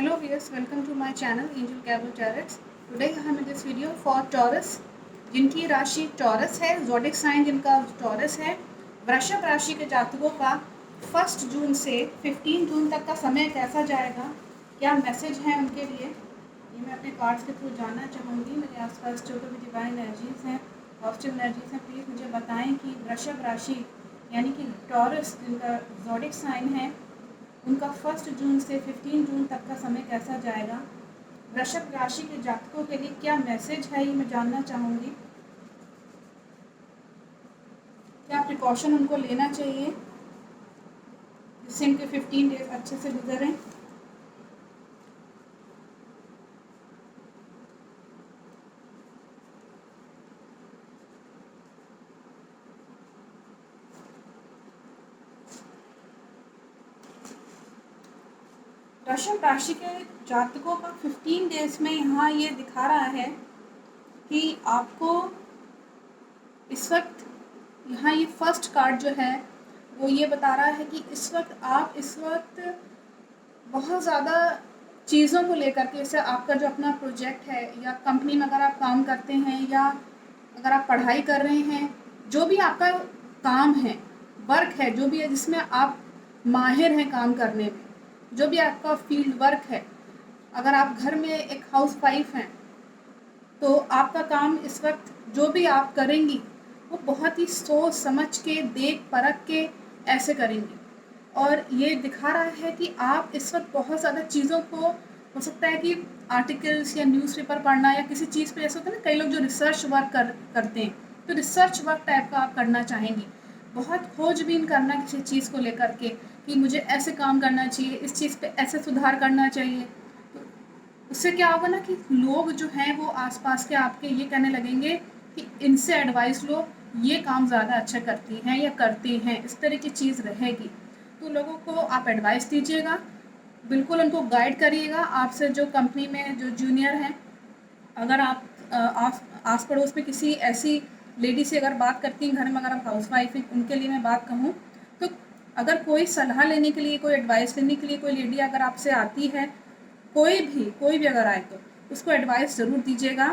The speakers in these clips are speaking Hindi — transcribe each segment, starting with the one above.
Hello viewers, welcome to my channel Angel Cabo Tarots. Today I am in this video for Taurus, जिनकी राशि टॉरस है, ज़ोडिक साइन जिनका टॉरस है। वृषभ राशि के जातकों का 1 जून से 15 जून तक का समय कैसा जाएगा, क्या मैसेज है उनके लिए, ये मैं अपने कार्ड्स के थ्रू जानना चाहूँगी। मेरे आसपास जो भी डिवाइन एनर्जीज़ हैं, पॉजिटिव एनर्जीज़ हैं, प्लीज़ मुझे बताएं कि वृषभ राशि यानी कि टॉरस जिनका ज़ोडिक साइन है, उनका 1 जून से 15 जून तक का समय कैसा जाएगा। वृषभ राशि के जातकों के लिए क्या मैसेज है, ये मैं जानना चाहूँगी। क्या प्रिकॉशन उनको लेना चाहिए जिससे इनके 15 डेज अच्छे से गुजरें। वृषभ राशि के जातकों का 15 डेज में यहाँ ये दिखा रहा है कि आपको इस वक्त यहाँ ये फर्स्ट कार्ड जो है वो ये बता रहा है कि इस वक्त बहुत ज़्यादा चीज़ों को लेकर के, जैसे आपका जो अपना प्रोजेक्ट है या कंपनी में अगर आप काम करते हैं या अगर आप पढ़ाई कर रहे हैं, जो भी आपका काम है, वर्क है, जो भी है जिसमें आप माहिर हैं काम करने में, जो भी आपका फील्ड वर्क है, अगर आप घर में एक हाउस वाइफ हैं तो आपका काम इस वक्त जो भी आप करेंगी वो बहुत ही सोच समझ के, देख परख के ऐसे करेंगी। और ये दिखा रहा है कि आप इस वक्त बहुत ज़्यादा चीज़ों को, हो सकता है कि आर्टिकल्स या न्यूज़पेपर पढ़ना या किसी चीज़ पे, ऐसा होता है ना कई लोग जो रिसर्च वर्क करते हैं, तो रिसर्च वर्क टाइप का आप करना चाहेंगी। बहुत खोजबीन करना किसी चीज़ को लेकर के कि मुझे ऐसे काम करना चाहिए, इस चीज़ पे ऐसे सुधार करना चाहिए। तो उससे क्या होगा ना कि लोग जो हैं वो आसपास के आपके ये कहने लगेंगे कि इनसे एडवाइस लो, ये काम ज़्यादा अच्छा करती हैं या करते हैं, इस तरह की चीज़ रहेगी। तो लोगों को आप एडवाइस दीजिएगा, बिल्कुल उनको गाइड करिएगा। आपसे जो कंपनी में जो जूनियर हैं, अगर आप आस पड़ोस में किसी ऐसी लेडी से अगर बात करती हैं, घर में अगर आप हाउस वाइफ हैं, उनके लिए मैं बात कहूँ तो अगर कोई सलाह लेने के लिए, कोई एडवाइस लेने के लिए कोई लेडी अगर आपसे आती है, कोई भी अगर आए तो उसको एडवाइस ज़रूर दीजिएगा।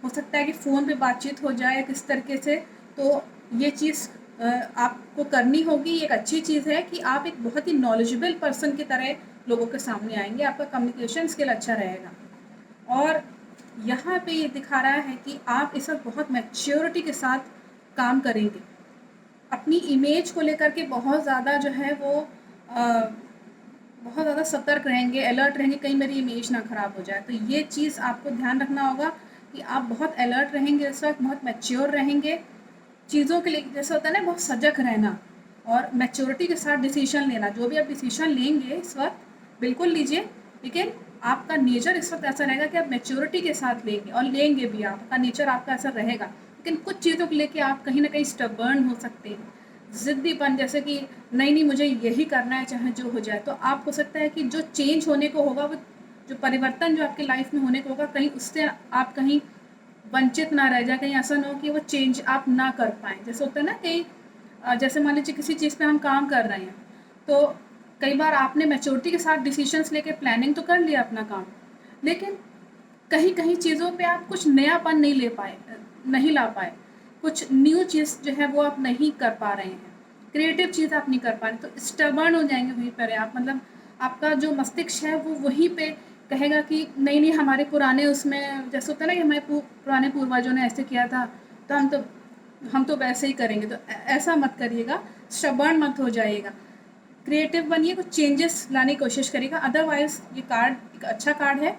हो सकता है कि फ़ोन पे बातचीत हो जाए किस तरीके से, तो ये चीज़ आपको करनी होगी। एक अच्छी चीज़ है कि आप एक बहुत ही नॉलेजेबल पर्सन की तरह लोगों के सामने आएंगे, आपका कम्युनिकेशन स्किल अच्छा रहेगा। और यहाँ पे ये दिखा रहा है कि आप इस वक्त बहुत मैच्योरिटी के साथ काम करेंगे, अपनी इमेज को लेकर के बहुत ज़्यादा जो है वो बहुत ज़्यादा सतर्क रहेंगे, अलर्ट रहेंगे, कहीं मेरी इमेज ना ख़राब हो जाए। तो ये चीज़ आपको ध्यान रखना होगा कि आप बहुत अलर्ट रहेंगे इस वक्त, बहुत मैच्योर रहेंगे चीज़ों के लिए। जैसे होता है ना, बहुत सजग रहना और मैच्योरिटी के साथ डिसीजन लेना। जो भी आप डिसीजन लेंगे इस वक्त बिल्कुल लीजिए, लेकिन आपका नेचर इस वक्त ऐसा रहेगा कि आप मैच्योरिटी के साथ लेंगे, और लेंगे भी, आपका नेचर आपका ऐसा रहेगा। लेकिन कुछ चीज़ों को लेके आप कहीं ना कहीं स्टबर्न हो सकते हैं, ज़िद्दीपन, जैसे कि नहीं मुझे यही करना है चाहे जो हो जाए। तो आप हो सकता है कि जो चेंज होने को होगा, वो जो परिवर्तन जो आपकी लाइफ में होने को होगा, कहीं उससे आप कहीं वंचित ना रह जाए, कहीं ऐसा ना हो कि वो चेंज आप ना कर पाएँ। जैसे होता है ना कि जैसे मान लीजिए किसी चीज़ पे हम काम कर रहे हैं, तो कई बार आपने मैच्योरिटी के साथ डिसीजंस लेके प्लानिंग तो कर लिया अपना काम, लेकिन कहीं कहीं चीज़ों पे आप कुछ नयापन नहीं ला पाए, कुछ न्यू चीज़ जो है वो आप नहीं कर पा रहे हैं, क्रिएटिव चीज़ आप नहीं कर पा रहे, तो स्टबर्न हो जाएंगे वहीं पर आप। मतलब आपका जो मस्तिष्क है वो वहीं पे कहेगा कि नहीं हमारे पुराने उसमें जैसे होता है ना कि हमारे पुराने पूर्वजों ने ऐसे किया था, तो हम तो वैसे ही करेंगे। तो ऐसा मत करिएगा, स्टबर्न मत हो जाइएगा, क्रिएटिव बनिए, कुछ चेंजेस लाने की कोशिश करिएगा। अदरवाइज ये कार्ड एक अच्छा कार्ड है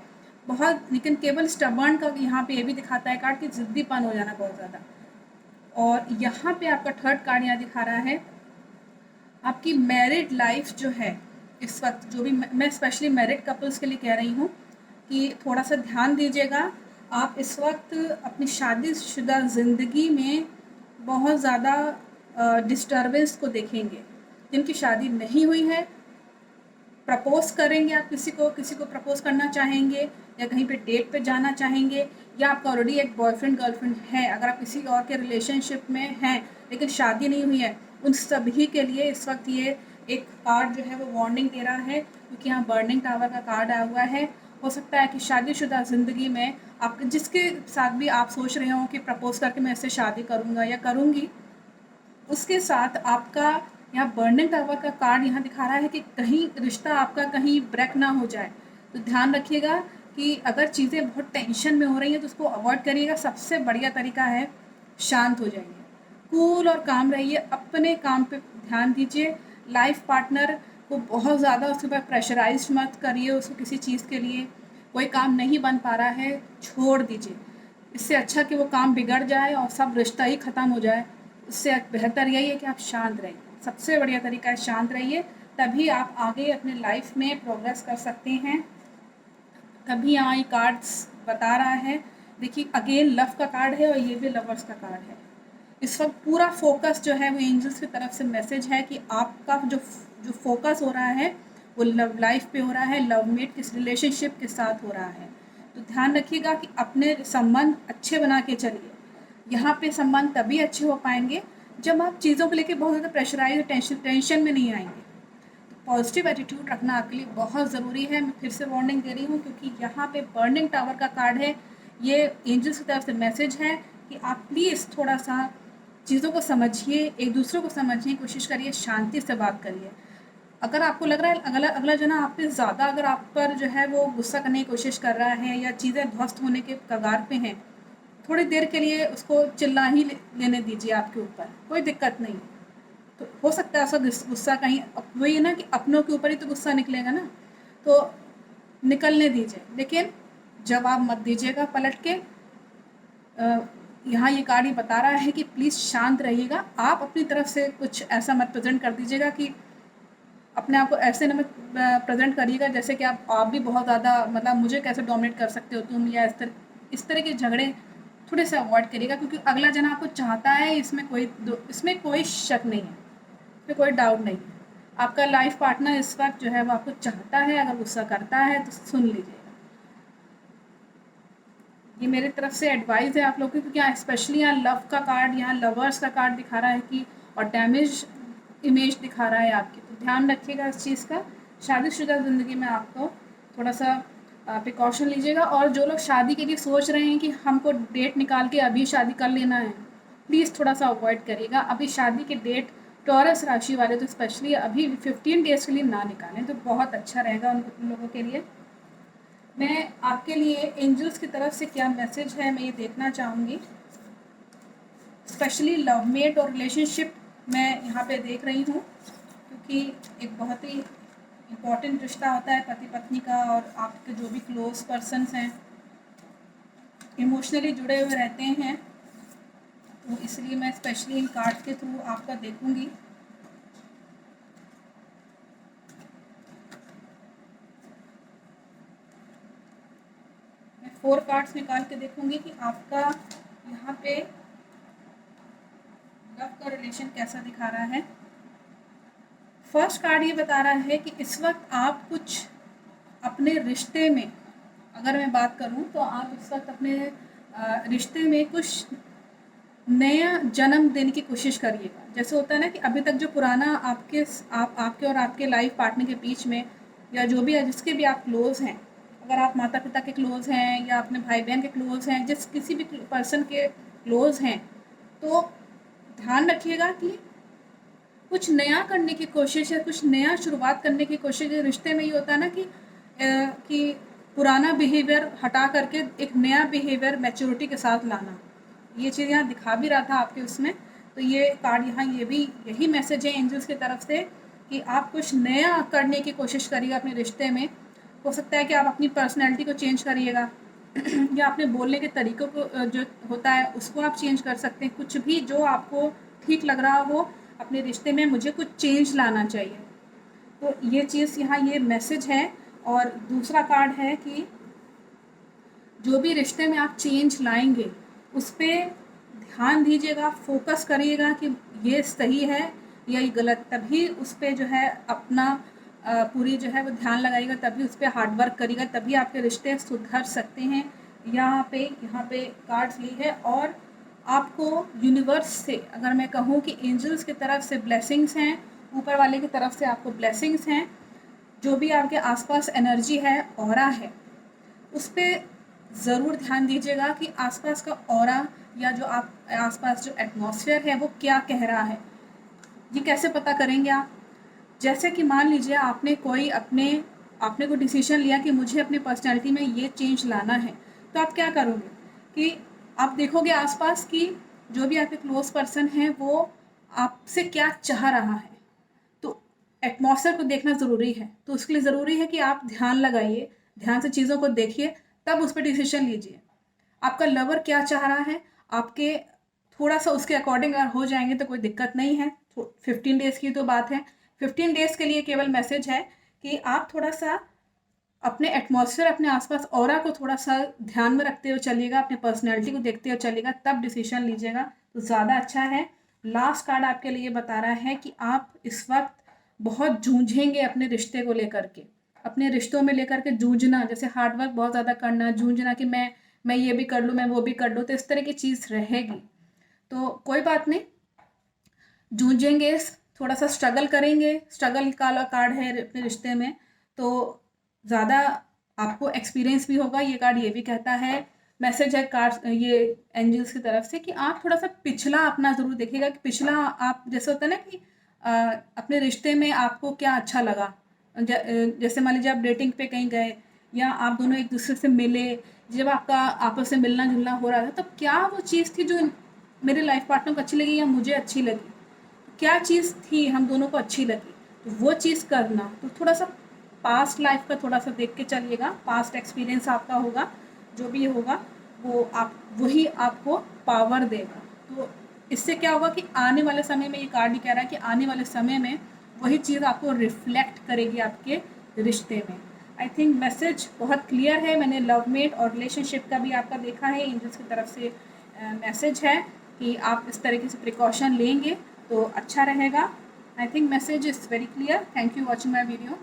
बहुत, लेकिन केवल स्टबर्न का यहाँ पे ये भी दिखाता है कार्ड कि ज़िद्दीपन हो जाना बहुत ज़्यादा। और यहाँ पे आपका थर्ड कार्ड यहाँ दिखा रहा है आपकी मैरिड लाइफ जो है इस वक्त, जो भी मैं स्पेशली मैरिड कपल्स के लिए कह रही हूँ कि थोड़ा सा ध्यान दीजिएगा। आप इस वक्त अपनी शादीशुदा ज़िंदगी में बहुत ज़्यादा डिस्टर्बेंस को देखेंगे। जिनकी शादी नहीं हुई है, प्रपोज करेंगे, आप किसी को प्रपोज करना चाहेंगे या कहीं पे डेट पे जाना चाहेंगे, या आपका ऑलरेडी एक बॉयफ्रेंड गर्लफ्रेंड है, अगर आप किसी और के रिलेशनशिप में हैं लेकिन शादी नहीं हुई है, उन सभी के लिए इस वक्त ये एक कार्ड जो है वो वार्निंग दे रहा है, क्योंकि यहाँ बर्निंग टावर का कार्ड आया हुआ है। हो सकता है कि शादीशुदा ज़िंदगी में आप जिसके साथ भी आप सोच रहे हो कि प्रपोज करके मैं इससे शादी करूँगा या करूँगी, उसके साथ आपका यहाँ बर्निंग टावर का कार्ड यहाँ दिखा रहा है कि कहीं रिश्ता आपका कहीं ब्रेक ना हो जाए। तो ध्यान रखिएगा कि अगर चीज़ें बहुत टेंशन में हो रही हैं तो उसको अवॉइड करिएगा। सबसे बढ़िया तरीका है शांत हो जाइए, कूल और काम रहिए, अपने काम पे ध्यान दीजिए। लाइफ पार्टनर को बहुत ज़्यादा उसके ऊपर प्रेशराइज मत करिए, उसको किसी चीज़ के लिए कोई काम नहीं बन पा रहा है छोड़ दीजिए। इससे अच्छा कि वो काम बिगड़ जाए और सब रिश्ता ही ख़त्म हो जाए, उससे बेहतर यही है कि आप शांत रहिए। सबसे बढ़िया तरीका है शांत रहिए, तभी आप आगे अपने लाइफ में प्रोग्रेस कर सकते हैं। तभी यहाँ ये कार्ड्स बता रहा है, देखिए अगेन लव का कार्ड है और ये भी लवर्स का कार्ड है। इस वक्त पूरा फोकस जो है वो एंजल्स की तरफ से मैसेज है कि आपका जो जो फोकस हो रहा है वो लव लाइफ पे हो रहा है, लव मेट किस रिलेशनशिप के साथ हो रहा है। तो ध्यान रखिएगा कि अपने संबंध अच्छे बना के चलिए। यहाँ पे संबंध तभी अच्छे हो पाएंगे जब आप चीज़ों को लेकर बहुत ज़्यादा प्रेशराइज टेंशन में नहीं आएंगे। पॉजिटिव एटीट्यूड रखना आपके लिए बहुत ज़रूरी है। मैं फिर से वार्निंग दे रही हूँ क्योंकि यहाँ पे बर्निंग टावर का कार्ड है। ये एंजल्स की तरफ से मैसेज है कि आप प्लीज़ थोड़ा सा चीज़ों को समझिए, एक दूसरे को समझने की कोशिश करिए, शांति से बात करिए। अगर आपको लग रहा है अगला अगला जना आप पे ज़्यादा अगर आप पर जो है वो गुस्सा करने की कोशिश कर रहा है या चीज़ें ध्वस्त होने के कगार पे हैं, थोड़ी देर के लिए उसको चिल्ला ही लेने दीजिए आपके ऊपर, कोई दिक्कत नहीं। तो हो सकता है ऐसा गुस्सा कहीं वही है ना कि अपनों के ऊपर ही तो गुस्सा निकलेगा ना, तो निकलने दीजिए, लेकिन जवाब मत दीजिएगा पलट के। यहाँ ये कार्ड ये बता रहा है कि प्लीज़ शांत रहिएगा। आप अपनी तरफ से कुछ ऐसा मत प्रेजेंट कर दीजिएगा कि अपने आप को ऐसे न मत प्रेजेंट करिएगा जैसे कि आप भी बहुत ज़्यादा मतलब मुझे कैसे डोमिनेट कर सकते हो तुम, या इस तरह के झगड़े थोड़े से अवॉइड करिएगा, क्योंकि अगला जना आपको चाहता है, इसमें कोई शक नहीं है, इसमें कोई डाउट नहीं। आपका लाइफ पार्टनर इस वक्त जो है वो आपको चाहता है, अगर गुस्सा करता है तो सुन लीजिएगा। ये मेरी तरफ से एडवाइस है आप लोगों को, क्योंकि यहाँ स्पेशली यहाँ लव का कार्ड, यहाँ लवर्स का कार्ड दिखा रहा है कि और डैमेज इमेज दिखा रहा है आपकी। तो ध्यान रखिएगा इस चीज़ का। शादीशुदा ज़िंदगी में आपको थोड़ा सा प्रिकॉशन लीजिएगा। और जो लोग शादी के लिए सोच रहे हैं कि हमको डेट निकाल के अभी शादी कर लेना है, प्लीज़ थोड़ा सा अवॉइड करिएगा। अभी शादी की डेट टॉरस राशि वाले तो स्पेशली अभी 15 डेज़ के लिए ना निकालें, तो बहुत अच्छा रहेगा उन लोगों के लिए। मैं आपके लिए एंजल्स की तरफ से क्या मैसेज है मैं ये देखना चाहूँगी। स्पेशली लव मेट और रिलेशनशिप मैं यहाँ पे देख रही हूँ, क्योंकि एक बहुत ही इम्पॉर्टेंट रिश्ता होता है पति पत्नी का, और आपके जो भी क्लोज पर्सन्स हैं इमोशनली जुड़े हुए रहते हैं। तो इसलिए मैं स्पेशली इन कार्ड्स के थ्रू आपका देखूँगी। मैं 4 कार्ड्स निकाल के देखूँगी कि आपका यहाँ पे लव का रिलेशन कैसा दिखा रहा है। फर्स्ट कार्ड ये बता रहा है कि इस वक्त आप कुछ अपने रिश्ते में, अगर मैं बात करूं तो आप इस वक्त अपने रिश्ते में कुछ नया जन्म देने की कोशिश करिएगा। जैसे होता है ना कि अभी तक जो पुराना आपके और आपके लाइफ पार्टनर के बीच में, या जो भी है जिसके भी आप क्लोज हैं, अगर आप माता पिता के क्लोज हैं या अपने भाई बहन के क्लोज हैं, जिस किसी भी पर्सन के क्लोज हैं, तो ध्यान रखिएगा कि कुछ नया करने की कोशिश है, कुछ नया शुरुआत करने की कोशिश है। रिश्ते में ये होता है ना कि पुराना बिहेवियर हटा करके एक नया बिहेवियर मैच्योरिटी के साथ लाना, ये चीज़ यहाँ दिखा भी रहा था आपके उसमें। तो ये कार्ड यहाँ ये भी यही मैसेज है एंजल्स की तरफ से कि आप कुछ नया करने की कोशिश करिएगा अपने रिश्ते में। हो सकता है कि आप अपनी पर्सनैलिटी को चेंज करिएगा या अपने बोलने के तरीक़ों को जो होता है उसको आप चेंज कर सकते हैं। कुछ भी जो आपको ठीक लग रहा हो अपने रिश्ते में, मुझे कुछ चेंज लाना चाहिए, तो ये चीज़ यहाँ ये मैसेज है। और दूसरा कार्ड है कि जो भी रिश्ते में आप चेंज लाएंगे उस पर ध्यान दीजिएगा, फोकस करिएगा कि ये सही है या ये गलत, तभी उस पर जो है अपना पूरी जो है वो ध्यान लगाइएगा, तभी उस पर हार्ड वर्क करिएगा, तभी आपके रिश्ते सुधर सकते हैं। यहाँ पे कार्ड्स यही है। और आपको यूनिवर्स से अगर मैं कहूँ कि एंजल्स की तरफ से ब्लेसिंग्स हैं, ऊपर वाले की तरफ से आपको ब्लेसिंग्स हैं। जो भी आपके आसपास एनर्जी है, ऑरा है, उस पर ज़रूर ध्यान दीजिएगा कि आसपास का ऑरा या जो आप आसपास जो एटमॉस्फेयर है वो क्या कह रहा है। ये कैसे पता करेंगे आप? जैसे कि मान लीजिए आपने कोई डिसीजन लिया कि मुझे अपने पर्सनैलिटी में ये चेंज लाना है, तो आप क्या करोगे कि आप देखोगे आसपास कि जो भी आपके क्लोज पर्सन हैं वो आपसे क्या चाह रहा है। तो एटमॉस्फेयर को देखना ज़रूरी है। तो उसके लिए ज़रूरी है कि आप ध्यान लगाइए, ध्यान से चीज़ों को देखिए, तब उस पर डिसीजन लीजिए। आपका लवर क्या चाह रहा है, आपके थोड़ा सा उसके अकॉर्डिंग अगर हो जाएंगे तो कोई दिक्कत नहीं है। 15 डेज़ की तो बात है। 15 डेज़ के लिए केवल मैसेज है कि आप थोड़ा सा अपने एटमॉस्फेयर, अपने आसपास ऑरा को थोड़ा सा ध्यान में रखते हुए चलिएगा, अपने पर्सनैलिटी को देखते हुए चलिएगा, तब डिसीजन लीजिएगा तो ज़्यादा अच्छा है। लास्ट कार्ड आपके लिए बता रहा है कि आप इस वक्त बहुत जूझेंगे अपने रिश्ते को लेकर के, अपने रिश्तों में लेकर के जूझना, जैसे हार्डवर्क बहुत ज़्यादा करना, जूझना कि मैं ये भी कर लूँ, मैं वो भी कर लूँ, तो इस तरह की चीज़ रहेगी। तो कोई बात नहीं, जूझेंगे, थोड़ा सा स्ट्रगल करेंगे। स्ट्रगल का कार्ड है अपने रिश्ते में, तो ज़्यादा आपको एक्सपीरियंस भी होगा। ये कार्ड ये भी कहता है, मैसेज है कार्ड ये एंजल्स की तरफ से, कि आप थोड़ा सा पिछला अपना ज़रूर देखिएगा कि पिछला आप जैसे होता है ना कि अपने रिश्ते में आपको क्या अच्छा लगा। जैसे मान लीजिए आप डेटिंग पे कहीं गए या आप दोनों एक दूसरे से मिले, जब आपका आपस में मिलना जुलना हो रहा था, तब क्या वो चीज़ थी जो मेरे लाइफ पार्टनर को अच्छी लगी या मुझे अच्छी लगी, क्या चीज़ थी हम दोनों को अच्छी लगी, तो वो चीज़ करना। तो थोड़ा सा पास्ट लाइफ का थोड़ा सा देख के चलिएगा, पास्ट एक्सपीरियंस आपका होगा, जो भी होगा वो वही आपको पावर देगा। तो इससे क्या होगा कि आने वाले समय में, ये कार्ड ही कह रहा है कि आने वाले समय में वही चीज़ आपको रिफ्लेक्ट करेगी आपके रिश्ते में। आई थिंक मैसेज बहुत क्लियर है। मैंने लवमेट और रिलेशनशिप का भी आपका देखा है, एंजल्स की तरफ से मैसेज है कि आप इस तरीके से प्रिकॉशन लेंगे तो अच्छा रहेगा। I think message is very clear. Thank you watching my video.